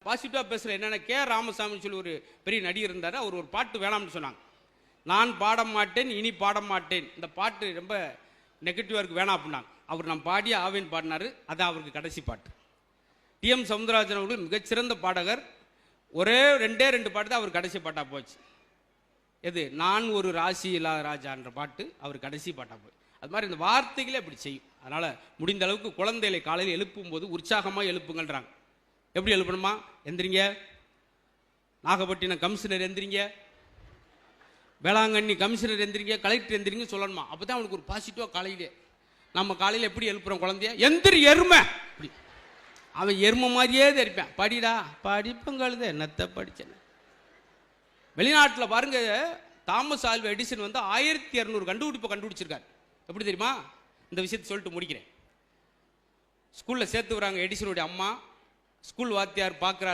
பாசிட்டிவா பேசுற என்னன்னா கே ராமசாமின்னு சொல்லி ஒரு பெரிய நடிகர் இருந்தாரு. அவர் ஒரு பாட்டு வேணாம்னு சொன்னாங்க. நான் பாட மாட்டேன் இனி பாட மாட்டேன், இந்த பாட்டு ரொம்ப நெகட்டிவா இருக்கு வேணாம் அப்படின்னாங்க. அவர் நான் பாடிய ஆவேன் பாடினாரு. அதான் அவருக்கு கடைசி பாட்டு. டி.எம். சௌந்தரராஜன் அவர்கள் மிகச்சிறந்த பாடகர். ஒரே ரெண்டு பாட்டு தான் அவர் கடைசி பாட்டா போச்சு. எது நான் ஒரு ராசி இல்லாத ராஜான்ற பாட்டு அவர் கடைசி பாட்டா போய். அது மாதிரி இந்த வார்த்தைகளே அப்படி செய்யும். அதனால முடிந்த அளவுக்கு குழந்தைகளை காலையில் எழுப்பும் போது உற்சாகமாக எழுப்புங்கள்ன்றாங்க. எப்படி எழுப்பணுமா? எந்திரிங்க, நாகப்பட்டினம் கமிஷனர் எந்திரிங்க, வேளாங்கண்ணி கமிஷனர் எந்திரிங்க, கலெக்டர் எந்திரிங்க சொல்லணுமா. அப்பதான் அவனுக்கு ஒரு பாசிட்டிவா காலையிலே. நம்ம காலையில் எப்படி எழுப்புறோம் குழந்தைய? எந்திரி எருமை, அப்படி அவன் எருமை மாதிரியே தெரிப்பான். படிடா படிப்புங்கிறது என்னத்தை படிச்சேன். வெளிநாட்டில் பாருங்க, தாமஸ் ஆல்வா எடிசன் வந்து 1200 கண்டுபிடிப்பை கண்டுபிடிச்சிருக்காரு. எப்படி தெரியுமா? இந்த விஷயத்தை சொல்லிட்டு முடிக்கிறேன். ஸ்கூல்ல சேர்த்து வராங்க எடிசனுடைய அம்மா. ஸ்கூல் வாத்தியார் பார்க்குறாரு.